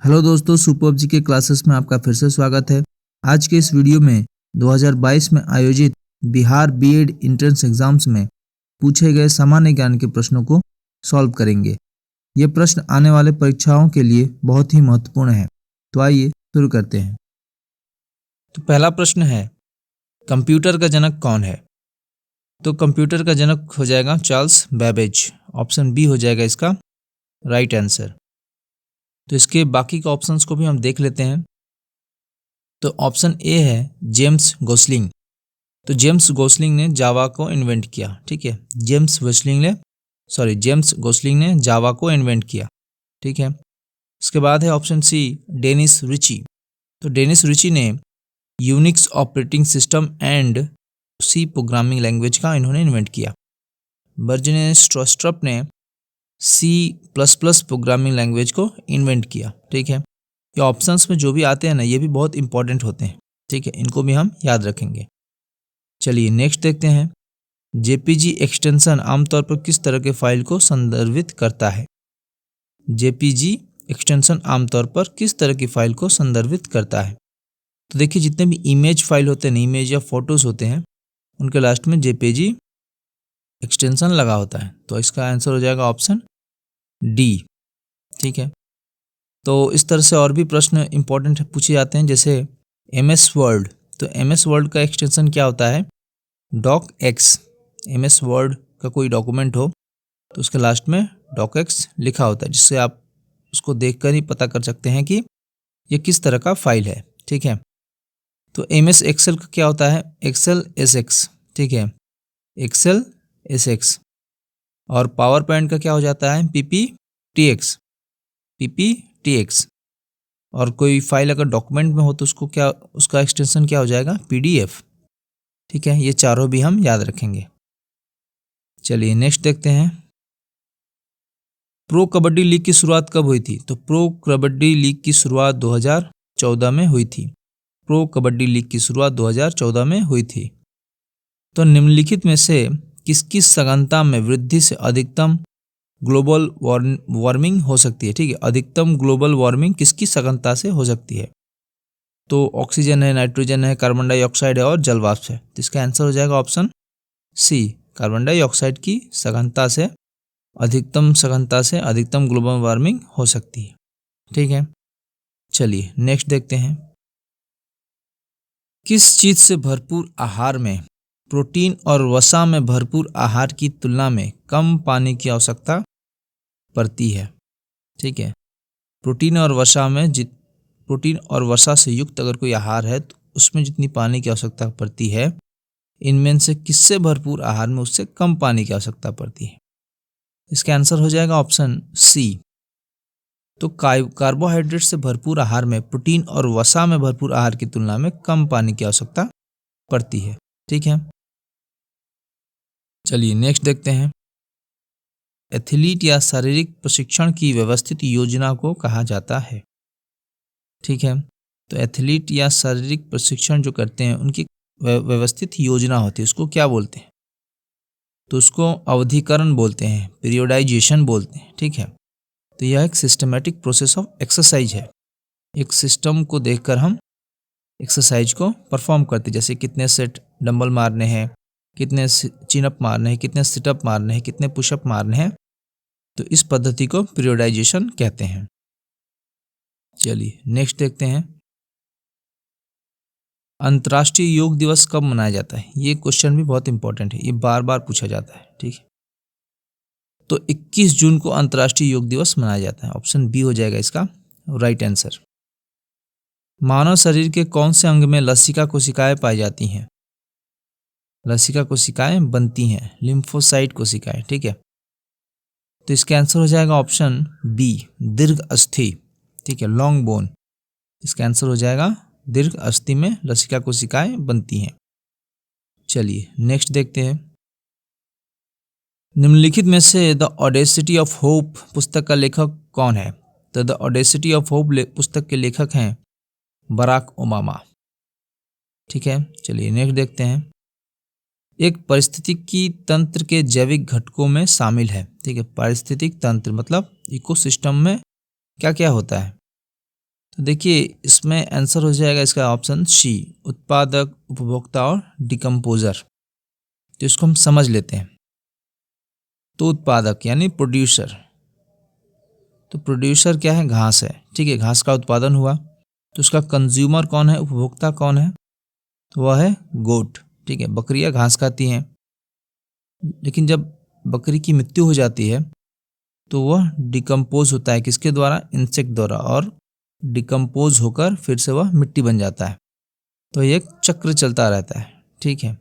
Hello दोस्तों, super जी के classes में आपका फिर से स्वागत है। आज के इस वीडियो में 2022 में आयोजित बिहार बीएड एंट्रेंस एग्जाम्स में पूछे गए सामान्य ज्ञान के प्रश्नों को सॉल्व करेंगे। ये प्रश्न आने वाले परीक्षाओं के लिए बहुत ही महत्वपूर्ण है। तो आइए शुरू करते हैं। तो पहला प्रश्न है, कंप्यूटर का जनक कौन है? तो कंप्यूटर का जनक हो जाएगा चार्ल्स बेबेज। ऑप्शन बी हो जाएगा इसका राइट आंसर। तो इसके बाकी के ऑप्शंस को भी हम देख लेते हैं। तो ऑप्शन ए है जेम्स गोसलिंग। तो जेम्स गोसलिंग ने जावा को इन्वेंट किया। ठीक है, जेम्स गोसलिंग ने जावा को इन्वेंट किया। ठीक है, इसके बाद है ऑप्शन सी डेनिस रिची। तो डेनिस रिची ने Unix operating system and C programming language का इन्होंने इन्वेंट किया। बर्जने स्ट्रोस्ट्रप ने C++ प्रोग्रामिंग लैंग्वेज को इन्वेंट किया। ठीक है, ये ऑप्शंस में जो भी आते हैं ना, ये भी बहुत इंपॉर्टेंट होते हैं। ठीक है, इनको भी हम याद रखेंगे। चलिए नेक्स्ट देखते हैं। जेपीजी एक्सटेंशन आमतौर पर किस तरह के फाइल को संदर्भित करता है? जेपीजी एक्सटेंशन आमतौर पर किस तरह की फाइल को संदर्भित करता है? तो देखिए, जितने भी इमेज फाइल होते हैं, इमेज या फोटोज होते हैं, उनके लास्ट में जेपीजी एक्सटेंशन लगा होता है। तो इसका आंसर हो जाएगा ऑप्शन डी। ठीक है, तो इस तरह से और भी प्रश्न इंपॉर्टेंट पूछे जाते हैं, जैसे एमएस वर्ड। तो एमएस वर्ड का एक्सटेंशन क्या होता है? Dock x. एमएस वर्ड का कोई डॉक्यूमेंट हो तो उसके लास्ट में डॉक एक्स लिखा होता है, जिससे आप उसको देखकर ही पता कर सकते हैं कि ये किस तरह का फाइल है। ठीक है, तो एमएस एक्सेल का क्या होता है? X L S X. ठीक है, एक्सेल एस एक्स। और पावर पॉइंट का क्या हो जाता है? पीपीटीएक्स। पीपीटीएक्स। और कोई फाइल अगर डॉक्यूमेंट में हो तो उसका एक्सटेंशन क्या हो जाएगा? पीडीएफ। ठीक है, ये चारों भी हम याद रखेंगे। चलिए नेक्स्ट देखते हैं। प्रो कबड्डी लीग की शुरुआत कब हुई थी? तो प्रो कबड्डी लीग की शुरुआत 2014 में हुई थी। प्रो कबड्डी लीग की शुरुआत 2014 में हुई थी। तो निम्नलिखित में से किसकी सघनता में वृद्धि से अधिकतम ग्लोबल वार्मिंग हो सकती है? ठीक है, अधिकतम ग्लोबल वार्मिंग किसकी सघनता से हो सकती है? तो ऑक्सीजन है, नाइट्रोजन है, कार्बन डाइऑक्साइड है और जलवाष्प है। तो इसका आंसर हो जाएगा ऑप्शन सी, कार्बन डाइऑक्साइड की सघनता से अधिकतम ग्लोबल वार्मिंग हो सकती है। ठीक है, चलिए नेक्स्ट देखते हैं। किस चीज से भरपूर आहार में प्रोटीन और वसा में भरपूर आहार की तुलना में कम पानी की आवश्यकता पड़ती है? ठीक है, प्रोटीन और वसा से युक्त अगर कोई आहार है तो उसमें जितनी पानी की आवश्यकता पड़ती है, इनमें से किससे भरपूर आहार में उससे कम पानी की आवश्यकता पड़ती है? इसका आंसर हो जाएगा ऑप्शन सी। तो कार्बोहाइड्रेट से भरपूर आहार में प्रोटीन और वसा में भरपूर आहार की तुलना में कम पानी की आवश्यकता पड़ती है। ठीक है, चलिए नेक्स्ट देखते हैं। एथलीट या शारीरिक प्रशिक्षण की व्यवस्थित योजना को कहा जाता है? ठीक है, तो एथलीट या शारीरिक प्रशिक्षण जो करते हैं उनकी व्यवस्थित योजना होती है, उसको क्या बोलते हैं? तो उसको अवधिकरण बोलते हैं, पीरियोडाइजेशन बोलते हैं। ठीक है, तो यह एक सिस्टमेटिक प्रोसेस ऑफ एक्सरसाइज है। एक सिस्टम को देखकर हम एक्सरसाइज को परफॉर्म करते हैं, जैसे कितने सेट डंबल मारने हैं, कितने चिनअप मारने हैं, कितने सिटअप मारने हैं, कितने पुशअप मारने हैं। तो इस पद्धति को पीरियोडाइजेशन कहते हैं। चलिए नेक्स्ट देखते हैं। अंतर्राष्ट्रीय योग दिवस कब मनाया जाता है? ये क्वेश्चन भी बहुत इंपॉर्टेंट है, ये बार बार पूछा जाता है। ठीक है, तो 21 जून को अंतर्राष्ट्रीय योग दिवस मनाया जाता है। ऑप्शन बी हो जाएगा इसका राइट आंसर। मानव शरीर के कौन से अंग में लसिका कोशिकाएं पाई जाती हैं? लसिका कोशिकाएं बनती हैं, लिम्फोसाइट कोशिकाएं। ठीक है, तो इसका आंसर हो जाएगा ऑप्शन बी, दीर्घ अस्थि। ठीक है, लॉन्ग बोन। इसका आंसर हो जाएगा दीर्घ अस्थि में लसिका कोशिकाएं बनती हैं। चलिए नेक्स्ट देखते हैं। निम्नलिखित में से द ऑडेसिटी ऑफ होप पुस्तक का लेखक कौन है? तो द ऑडेसिटी ऑफ होप पुस्तक के लेखक हैं बराक ओबामा। ठीक है, चलिए नेक्स्ट देखते हैं। एक पारिस्थितिकी तंत्र के जैविक घटकों में शामिल है। ठीक है, पारिस्थितिक तंत्र मतलब इकोसिस्टम में क्या क्या होता है? तो देखिए इसमें आंसर हो जाएगा इसका ऑप्शन सी, उत्पादक, उपभोक्ता और डिकम्पोजर। तो इसको हम समझ लेते हैं। तो उत्पादक यानी प्रोड्यूसर, तो प्रोड्यूसर क्या है? घास है, ठीक है, घास का उत्पादन हुआ। तो उसका कंज्यूमर कौन है, उपभोक्ता कौन है? तो वह है गोट, ठीक है, बकरियां घास खाती हैं। लेकिन जब बकरी की मृत्यु हो जाती है तो वह डिकम्पोज होता है, किसके द्वारा? इंसेक्ट द्वारा, और डिकम्पोज होकर फिर से वह मिट्टी बन जाता है। तो ये एक चक्र चलता रहता है, ठीक है।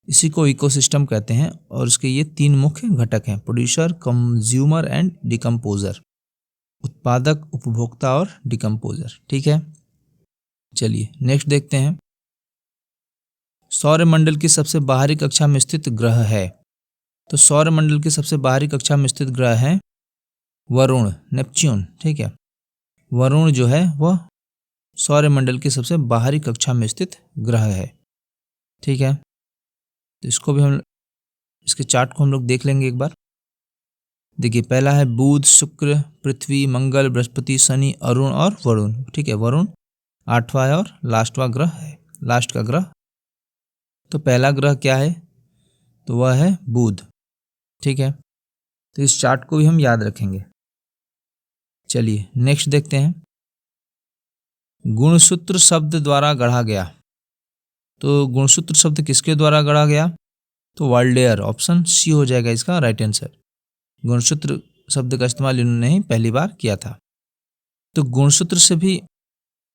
इसी को इकोसिस्टम कहते हैं और इसके ये 3 मुख्य घटक हैं, प्रोड्यूसर, कंज्यूमर एंड डिकम्पोजर। उत्पादक, उपभोक्ता और डिकम्पोजर, ठीक है। चलिए नेक्स्ट देखते हैं। सौरमंडल की सबसे बाहरी कक्षा में स्थित ग्रह है। तो सौरमंडल की सबसे बाहरी कक्षा में स्थित ग्रह है वरुण, नेपच्यून, ठीक है। वरुण जो है वह सौरमंडल की सबसे बाहरी कक्षा में स्थित ग्रह है, ठीक है। तो इसको भी हम, इसके चार्ट को हम लोग देख लेंगे एक बार। देखिए पहला है बुध, शुक्र, पृथ्वी, मंगल, बृहस्पति, शनि, अरुण और वरुण, ठीक है। वरुण 8वां है और लास्टवां ग्रह है, लास्ट का ग्रह। तो पहला ग्रह क्या है? तो वह है बुध, ठीक है। तो इस चार्ट को भी हम याद रखेंगे। चलिए नेक्स्ट देखते हैं। गुणसूत्र शब्द द्वारा गढ़ा गया। तो गुणसूत्र शब्द किसके द्वारा गढ़ा गया? तो वाल्डेयर, ऑप्शन सी हो जाएगा इसका राइट आंसर। गुणसूत्र शब्द का इस्तेमाल इन्होंने ही पहली बार किया था। तो गुणसूत्र से भी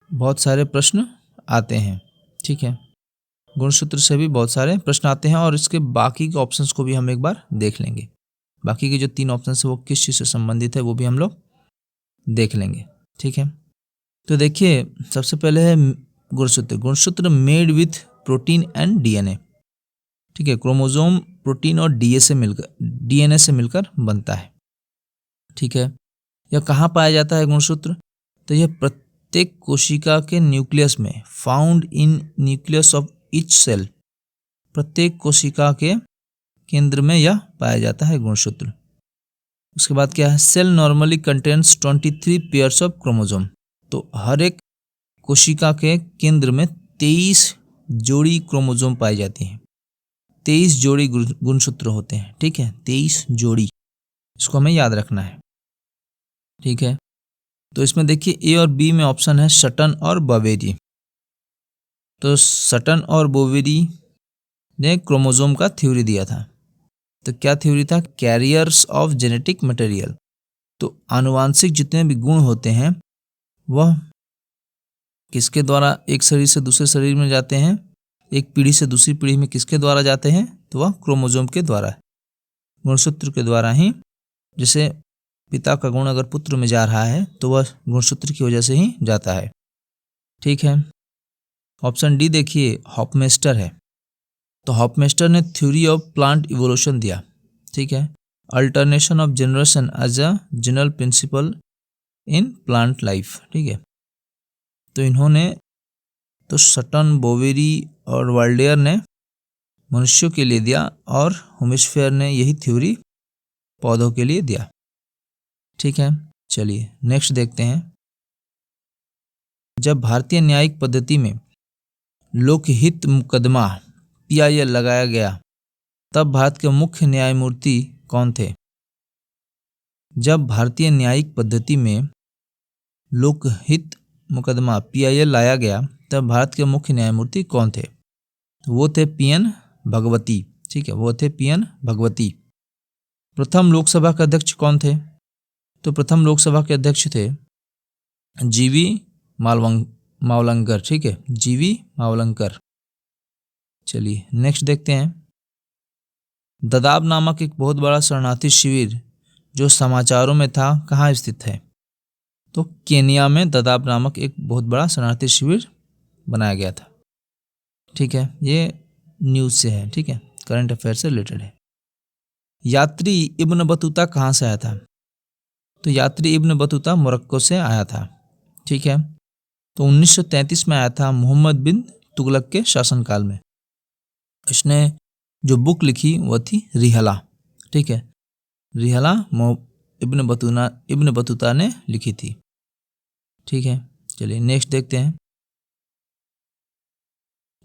बहुत सारे प्रश्न आते हैं, ठीक है। गुणसूत्र से भी बहुत सारे प्रश्न आते हैं और इसके बाकी के ऑप्शंस को भी हम एक बार देख लेंगे। बाकी के जो 3 ऑप्शन है वो किस चीज़ से संबंधित है वो भी हम लोग देख लेंगे, ठीक है। तो देखिए सबसे पहले है गुणसूत्र। गुणसूत्र made with protein and DNA, ठीक है। क्रोमोसोम, प्रोटीन और डीएनए से मिलकर बनता है, ठीक है। यह कहाँ पाया जाता है गुणसूत्र? तो यह प्रत्येक कोशिका के न्यूक्लियस में, found in nucleus of each cell, प्रत्येक कोशिका के केंद्र में यह पाया जाता है गुणसूत्र। उसके बाद क्या है? Cell normally contains 23 pairs of chromosome. तो हर एक कोशिका के केंद्र में 23 जोड़ी क्रोमोसोम पाई जाती हैं। 23 जोड़ी गुणसूत्र होते हैं, ठीक है, 23 जोड़ी। इसको हमें याद रखना है, ठीक है। तो इसमें देखिए ए और बी में ऑप्शन है सटन और बवेरी। तो सटन और बोवेरी ने क्रोमोसोम का थ्योरी दिया था। तो क्या थ्योरी था? Carriers of genetic material. तो आनुवांशिक जितने भी गुण होते हैं वह किसके द्वारा एक शरीर से दूसरे शरीर में जाते हैं, एक पीढ़ी से दूसरी पीढ़ी में किसके द्वारा जाते हैं? तो वह क्रोमोसोम के द्वारा, गुणसूत्र के द्वारा ही। जैसे पिता का गुण अगर पुत्र में जा रहा है तो वह गुणसूत्र की वजह से ही जाता है, ठीक है। ऑप्शन डी देखिए हॉपमेस्टर है। तो हॉपमेस्टर ने थ्योरी ऑफ प्लांट इवोल्यूशन दिया, ठीक है। Alternation of generation as a general principle in plant life, ठीक है। तो इन्होंने, तो सटन, बोवेरी और वाल्डेयर ने मनुष्यों के लिए दिया और होमिस्फेयर ने यही थ्योरी पौधों के लिए दिया, ठीक है। चलिए नेक्स्ट देखते हैं। जब भारतीय न्यायिक पद्धति में लोकहित मुकदमा PIL लगाया गया तब भारत के मुख्य न्यायमूर्ति कौन थे? जब भारतीय न्यायिक पद्धति में लोकहित मुकदमा PIL लाया गया तब भारत के मुख्य न्यायमूर्ति कौन थे? वो थे PN भगवती, ठीक है, वो थे PN भगवती। प्रथम लोकसभा के अध्यक्ष कौन थे? तो प्रथम लोकसभा के अध्यक्ष थे GV मावलंकर, ठीक है, GV मावलंकर। चलिए नेक्स्ट देखते हैं। ददाब नामक एक बहुत बड़ा शरणार्थी शिविर जो समाचारों में था कहाँ स्थित है? तो केनिया में ददाब नामक एक बहुत बड़ा शरणार्थी शिविर बनाया गया था, ठीक है। ये न्यूज़ से है, ठीक है, करंट अफेयर से रिलेटेड है। यात्री इब्न बतूता कहाँ से आया था? तो यात्री इब्न बतूता मोरक्को से आया था, ठीक है। तो 1933 में आया था मोहम्मद बिन तुगलक के शासनकाल में। इसने जो बुक लिखी वह थी रिहला, ठीक है। रिहला इब्न बतूता ने लिखी थी, ठीक है। चलिए नेक्स्ट देखते हैं,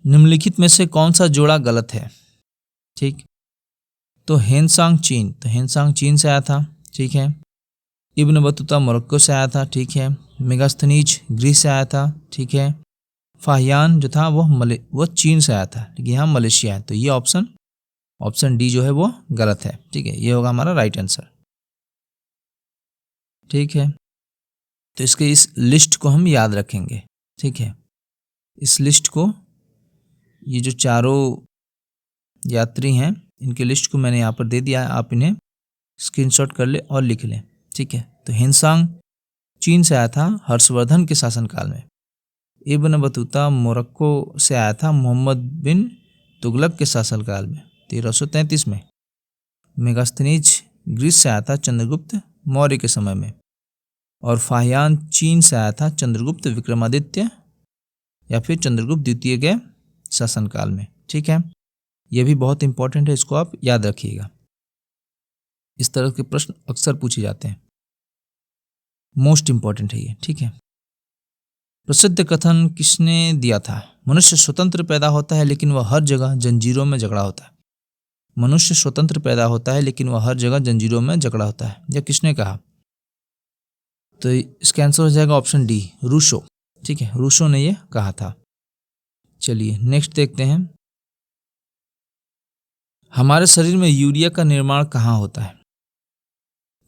निम्नलिखित में से कौन सा जोड़ा गलत है। ठीक, तो हेनसांग चीन, तो हेनसांग चीन से आया था। ठीक है, इब्न बतूता मोरक्को से आया था। ठीक है, मेगास्थनीज ग्रीस से आया था। ठीक है, फाहियान जो था वो चीन से आया था, लेकिन यहाँ मलेशिया है। तो ये ऑप्शन डी जो है वो गलत है। ठीक है, ये होगा हमारा राइट आंसर। ठीक है, तो इसके इस लिस्ट को हम याद रखेंगे। ठीक है, इस लिस्ट को, ये जो चारों यात्री हैं इनके लिस्ट को मैंने यहाँ पर दे दिया है, आप इन्हें स्क्रीनशॉट कर ले और लिख लें। ठीक है, तो हेनसांग चीन से आया था हर्षवर्धन के शासनकाल में। इब्न बतूता मोरक्को से आया था मोहम्मद बिन तुगलक के शासनकाल में 1333 में। मेगास्थनीज ग्रीस से आया था चंद्रगुप्त मौर्य के समय में। और फाहियान चीन से आया था चंद्रगुप्त विक्रमादित्य या फिर चंद्रगुप्त द्वितीय के शासनकाल में। ठीक है, यह भी बहुत इंपॉर्टेंट है, इसको आप याद रखिएगा। इस तरह के प्रश्न अक्सर पूछे जाते हैं, मोस्ट इंपॉर्टेंट है ये। ठीक है, प्रसिद्ध कथन किसने दिया था, मनुष्य स्वतंत्र पैदा होता है लेकिन वह हर जगह जंजीरों में जकड़ा होता है। मनुष्य स्वतंत्र पैदा होता है लेकिन वह हर जगह जंजीरों में जकड़ा होता है, यह किसने कहा। तो इसका आंसर हो जाएगा ऑप्शन डी, रूसो। ठीक है, रूसो ने यह कहा था। चलिए नेक्स्ट देखते हैं, हमारे शरीर में यूरिया का निर्माण कहाँ होता है।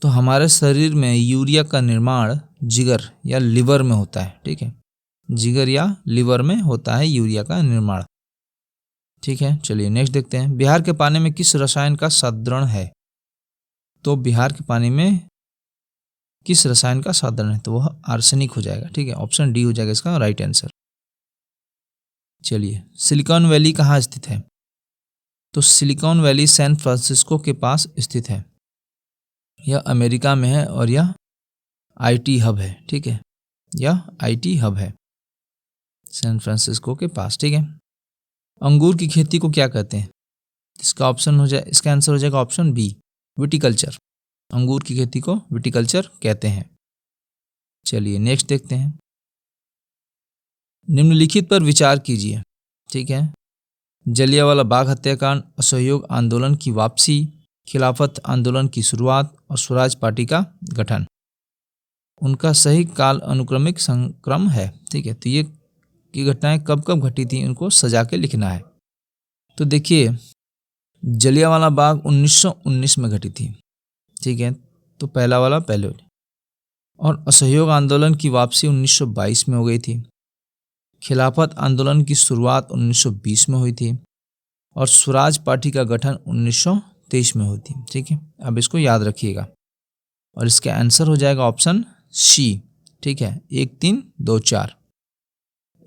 तो हमारे शरीर में यूरिया का निर्माण जिगर या लिवर में होता है। ठीक है, जिगर या लिवर में होता है यूरिया का निर्माण। ठीक है, चलिए नेक्स्ट देखते हैं, बिहार के पानी में किस रसायन का साधारण है। तो बिहार के पानी में किस रसायन का साधारण है, तो वह आर्सेनिक हो जाएगा। ठीक है, ऑप्शन डी हो जाएगा इसका राइट आंसर। चलिए, सिलिकॉन वैली कहाँ स्थित है। तो सिलिकॉन वैली सैन फ्रांसिस्को के पास स्थित है। यह अमेरिका में है और यह आईटी हब है। ठीक है, यह आईटी हब है सैन फ्रांसिस्को के पास। ठीक है, अंगूर की खेती को क्या कहते हैं। इसका आंसर हो जाएगा ऑप्शन बी, विटिकल्चर। अंगूर की खेती को विटिकल्चर कहते हैं। चलिए नेक्स्ट देखते हैं, निम्नलिखित पर विचार कीजिए। ठीक है, जलियांवाला बाग हत्याकांड, असहयोग आंदोलन की वापसी, खिलाफत आंदोलन की शुरुआत और स्वराज पार्टी का गठन, उनका सही काल अनुक्रमिक संक्रम है। ठीक है, तो ये घटनाएं कब कब घटी थी, उनको सजा के लिखना है। तो देखिए, जलियांवाला बाग 1919 में घटी थी। ठीक है, तो पहला वाला पहले, और असहयोग आंदोलन की वापसी 1922 में हो गई थी। खिलाफत आंदोलन की शुरुआत 1920 में हुई थी और स्वराज पार्टी का गठन 1923 में हुई थी। ठीक है, अब इसको याद रखिएगा और इसका आंसर हो जाएगा ऑप्शन सी। ठीक है, 1 3 2 4,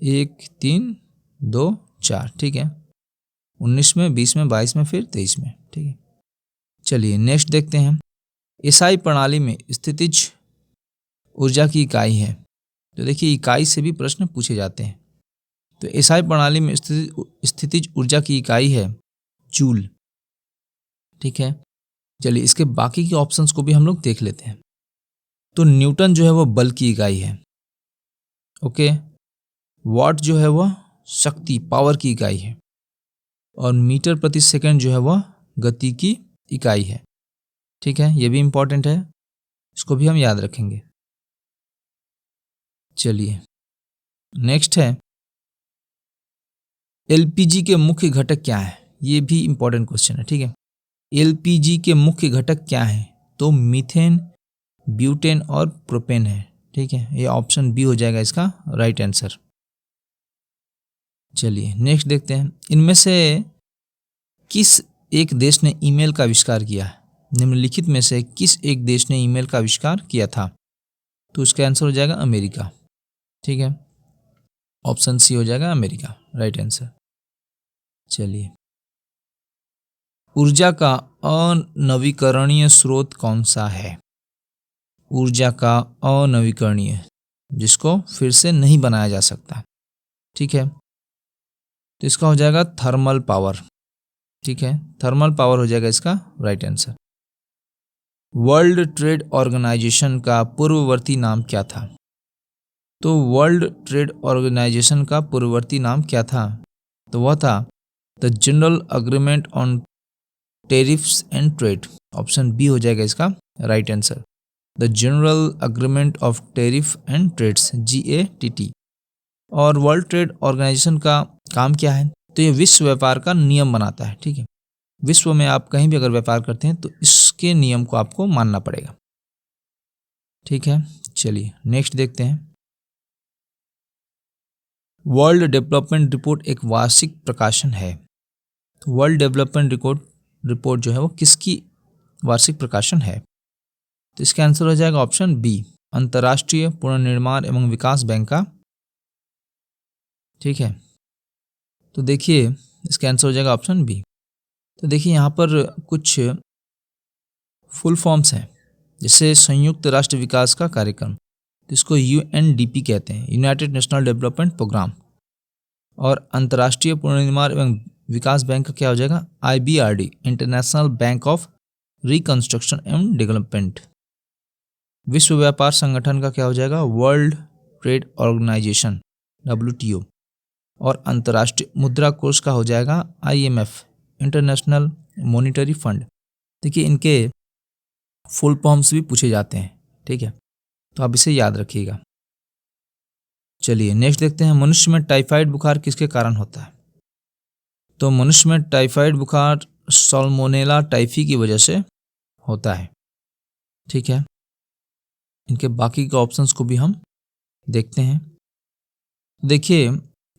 1 3 2 4। ठीक है, 19 में, 20 में, 22 में, फिर 23 में। ठीक है, चलिए नेक्स्ट देखते हैं, एसआई प्रणाली में स्थितिज ऊर्जा की इकाई है। तो देखिए, इकाई से भी प्रश्न पूछे जाते हैं। तो एसआई प्रणाली में स्थितिज ऊर्जा की इकाई है जूल। ठीक है, चलिए इसके बाकी के ऑप्शंस को भी हम लोग देख लेते हैं। तो न्यूटन जो है वो बल की इकाई है। ओके, वॉट जो है वह शक्ति पावर की इकाई है और मीटर प्रति सेकंड जो है वह गति की इकाई है। ठीक है, ये भी इंपॉर्टेंट है, इसको भी हम याद रखेंगे। चलिए नेक्स्ट है, एलपीजी के मुख्य घटक क्या है। ये भी इंपॉर्टेंट क्वेश्चन है। ठीक है, एलपीजी के मुख्य घटक क्या हैं। तो मीथेन, ब्यूटेन और प्रोपेन है। ठीक है, ये ऑप्शन बी हो जाएगा इसका राइट आंसर। चलिए नेक्स्ट देखते हैं, इनमें से किस एक देश ने ईमेल का आविष्कार किया है। निम्नलिखित में से किस एक देश ने ईमेल का आविष्कार किया था। तो इसका आंसर हो जाएगा अमेरिका। ठीक है, ऑप्शन सी हो जाएगा अमेरिका राइट आंसर। चलिए, ऊर्जा का अनवीकरणीय स्रोत कौन सा है। ऊर्जा का अनवीकरणीय, जिसको फिर से नहीं बनाया जा सकता। ठीक है, तो इसका हो जाएगा थर्मल पावर। ठीक है, थर्मल पावर हो जाएगा इसका right answer. World trade organisation का पूर्ववर्ती नाम क्या था। तो वर्ल्ड ट्रेड ऑर्गेनाइजेशन का पूर्ववर्ती नाम क्या था? तो वह था the general agreement on tariffs and trade. Option B हो जाएगा इसका right answer, the general agreement of tariff and trades, GATT। और वर्ल्ड ट्रेड ऑर्गेनाइजेशन का काम क्या है? तो ये विश्व व्यापार का नियम बनाता है। ठीक है, विश्व में आप कहीं भी अगर व्यापार करते हैं तो इसके नियम को आपको मानना पड़ेगा। ठीक है, चलिए नेक्स्ट देखते हैं। वर्ल्ड डेवलपमेंट रिपोर्ट एक वार्षिक प्रकाशन है। वर्ल्ड डेवलपमेंट रिपोर्ट जो है वो किसकी वार्षिक प्रकाशन है? तो इसका आंसर हो जाएगा ऑप्शन बी, अंतर्राष्ट्रीय पुनर्निर्माण एवं विकास बैंक का। ठीक है, तो देखिए इसका आंसर हो जाएगा ऑप्शन बी। तो देखिए यहाँ पर कुछ फुल फॉर्म्स हैं, जैसे संयुक्त राष्ट्र विकास का कार्यक्रम, तो इसको UNDP कहते हैं, यूनाइटेड नेशनल डेवलपमेंट प्रोग्राम। और अंतर्राष्ट्रीय पुनर्निर्माण एवं विकास बैंक का क्या हो जाएगा? IBRD, international bank of reconstruction and development. विश्व व्यापार संगठन का क्या हो जाएगा? World trade organisation, WTO। और अंतर्राष्ट्रीय मुद्रा कोष का हो जाएगा IMF, इंटरनेशनल मॉनिटरी फंड। देखिए इनके फुल फॉर्म्स भी पूछे जाते हैं। ठीक है, तो आप इसे याद रखिएगा। चलिए नेक्स्ट देखते हैं, मनुष्य में टाइफाइड बुखार किसके कारण होता है? तो मनुष्य में टाइफाइड बुखार साल्मोनेला टाइफी की वजह से होता है। ठीक है, इनके बाकी के ऑप्शंस को भी हम देखते हैं। देखिए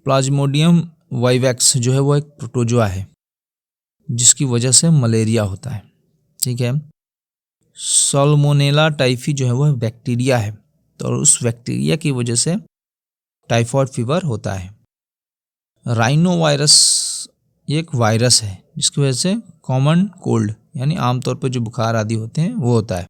प्लाज्मोडियम वाइवैक्स जो है वो एक प्रोटोजोआ है जिसकी वजह से मलेरिया होता है। ठीक है, साल्मोनेला टाइफी जो है वो बैक्टीरिया है, तो उस बैक्टीरिया की वजह से टाइफॉइड फीवर होता है। राइनो वायरस ये एक वायरस है जिसकी वजह से कॉमन कोल्ड यानी आमतौर पर जो बुखार आदि होते हैं वो होता है।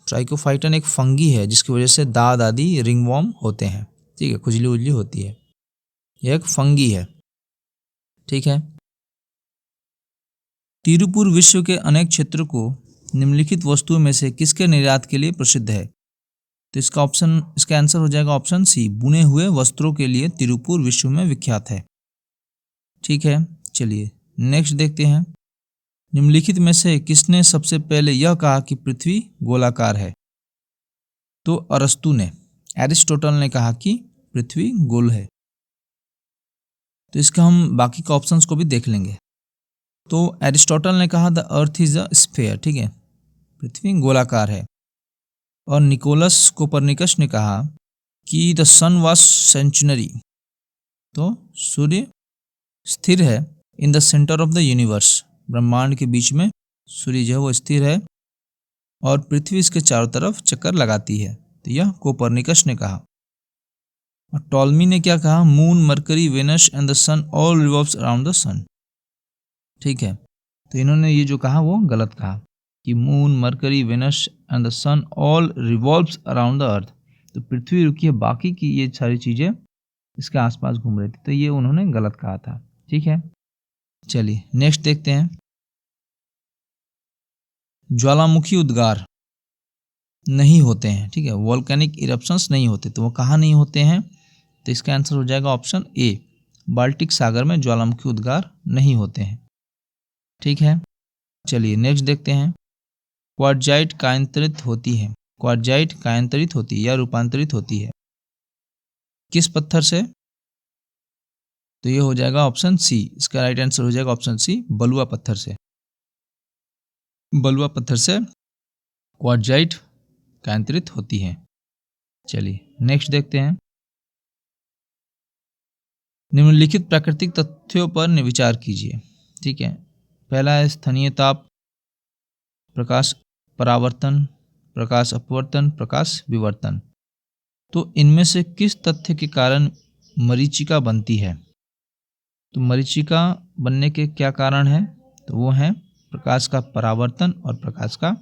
ट्राइकोफाइटन एक फंगी है जिसकी वजह से दाद आदि रिंगवॉर्म होते हैं। ठीक है, खुजली उजली होती है, यह एक फंगी है। ठीक है, तिरुपुर विश्व के अनेक क्षेत्रों को निम्नलिखित वस्तुओं में से किसके निर्यात के लिए प्रसिद्ध है? तो इसका आंसर हो जाएगा ऑप्शन सी, बुने हुए वस्त्रों के लिए तिरुपुर विश्व में विख्यात है। ठीक है, चलिए नेक्स्ट देखते हैं, निम्नलिखित में से किसने सबसे पहले यह कहा कि पृथ्वी गोलाकार है? तो अरस्तु ने, एरिस्टोटल ने कहा कि पृथ्वी गोल है। तो इसका हम बाकी के ऑप्शंस को भी देख लेंगे। तो एरिस्टोटल ने कहा the earth is a sphere, ठीक है, पृथ्वी गोलाकार है। और निकोलस कोपरनिकस ने कहा कि द सन वाज सेंचुनरी, तो सूर्य स्थिर है in the centre of the universe, ब्रह्मांड के बीच में सूर्य जो है वो स्थिर है और पृथ्वी इसके चारों तरफ चक्कर लगाती है। तो यह कोपरनिकस ने कहा। और टॉलमी ने क्या कहा? Moon, Mercury, Venus and the sun all revolves around the sun. ठीक है, तो इन्होंने ये जो कहा वो गलत कहा कि moon, Mercury, Venus and the sun all revolves around the earth. तो पृथ्वी रुकी है, बाकी की ये सारी चीजें इसके आसपास घूम रही थी, तो ये उन्होंने गलत कहा था। ठीक है, चलिए नेक्स्ट देखते हैं, ज्वालामुखी उद्गार नहीं होते हैं। ठीक है, वोल्केनिक इरप्शंस नहीं होते, तो वो कहाँ नहीं होते हैं? तो इसका आंसर हो जाएगा ऑप्शन ए, बाल्टिक सागर में ज्वालामुखी उद्गार नहीं होते हैं। ठीक है, चलिए नेक्स्ट देखते हैं, क्वार्जाइट कायांतरित होती है, क्वार्जाइट कायांतरित होती है या रूपांतरित होती है किस पत्थर से? तो ये हो जाएगा ऑप्शन सी, इसका राइट आंसर हो जाएगा ऑप्शन सी, बलुआ पत्थर से। बलुआ पत्थर से क्वार्जाइट कायांतरित होती है। चलिए नेक्स्ट देखते हैं, निम्नलिखित प्राकृतिक तथ्यों पर विचार कीजिए। ठीक है, पहला है स्थानीय ताप, प्रकाश परावर्तन, प्रकाश अपवर्तन, प्रकाश विवर्तन। तो इनमें से किस तथ्य के कारण मरीचिका बनती है? तो मरीचिका बनने के क्या कारण है? तो वो है प्रकाश का परावर्तन और प्रकाश का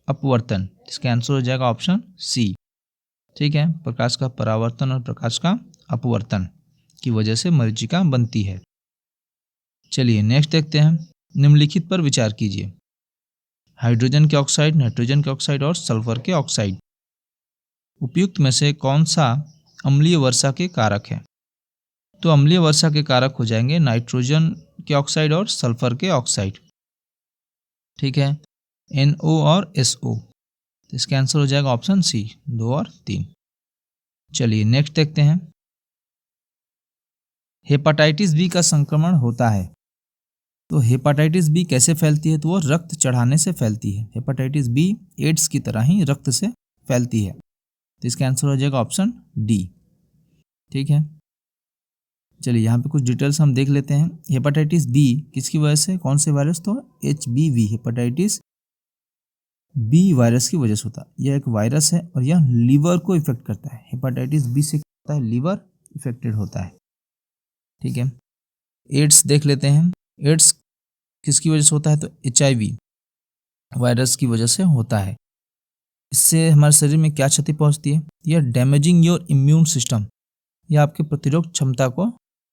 अपवर्तन। इसका आंसर हो जाएगा ऑप्शन सी। ठीक है, प्रकाश का परावर्तन और प्रकाश का अपवर्तन की वजह से मरीचिका बनती है। चलिए नेक्स्ट देखते हैं, निम्नलिखित पर विचार कीजिए, हाइड्रोजन के ऑक्साइड, नाइट्रोजन के ऑक्साइड और सल्फर के ऑक्साइड उपयुक्त में से कौन सा अम्लीय वर्षा के कारक है? तो अम्लीय वर्षा के कारक हो जाएंगे नाइट्रोजन के ऑक्साइड और सल्फर के ऑक्साइड। ठीक है, NO और SO। तो इसका आंसर हो जाएगा ऑप्शन सी, 2 और 3। चलिए नेक्स्ट देखते हैं। हेपाटाइटिस बी का संक्रमण होता है। तो हेपाटाइटिस बी कैसे फैलती है? तो वो रक्त चढ़ाने से फैलती है। हेपाटाइटिस बी एड्स की तरह ही रक्त से फैलती है। तो इसका आंसर हो जाएगा ऑप्शन डी। ठीक है, चलिए यहाँ पे कुछ डिटेल्स हम देख लेते हैं। हेपाटाइटिस बी किसकी वजह से, कौन से वायरस? तो HBV, हेपाटाइटिस बी वायरस की वजह से होता है। यह एक वायरस है और यह लीवर को इफेक्ट करता है। हेपाटाइटिस बी से क्या होता है? लीवर इफेक्टेड होता है। ठीक है, एड्स देख लेते हैं। एड्स किसकी वजह से होता है? तो HIV वायरस की वजह से होता है। इससे हमारे शरीर में क्या क्षति पहुंचती है? यह डैमेजिंग योर इम्यून सिस्टम, यह आपके प्रतिरोध क्षमता को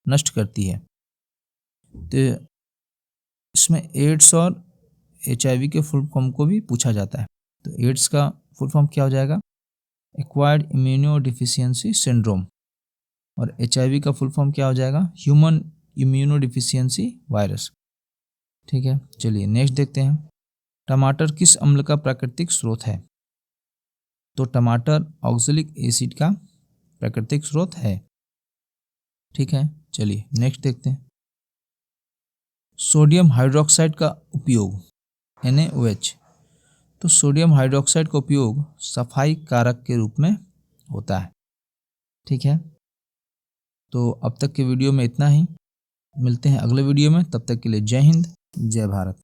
नष्ट करती है। तो इसमें एड्स और HIV के फुल फॉर्म को भी पूछा जाता है। तो एड्स का फुल फॉर्म क्या हो जाएगा? Acquired immunodeficiency syndrome. और HIV का फुल फॉर्म क्या हो जाएगा? Human immunodeficiency virus. ठीक है, चलिए नेक्स्ट देखते हैं। टमाटर किस अम्ल का प्राकृतिक स्रोत है? तो टमाटर ऑक्सैलिक एसिड का प्राकृतिक स्रोत है। ठीक है, चलिए नेक्स्ट देखते हैं। सोडियम हाइड्रोक्साइड का उपयोग, NaOH। तो सोडियम हाइड्रोक्साइड का उपयोग सफाई कारक के रूप में होता है। ठीक है, तो अब तक के वीडियो में इतना ही। मिलते हैं अगले वीडियो में, तब तक के लिए जय हिंद, जय भारत।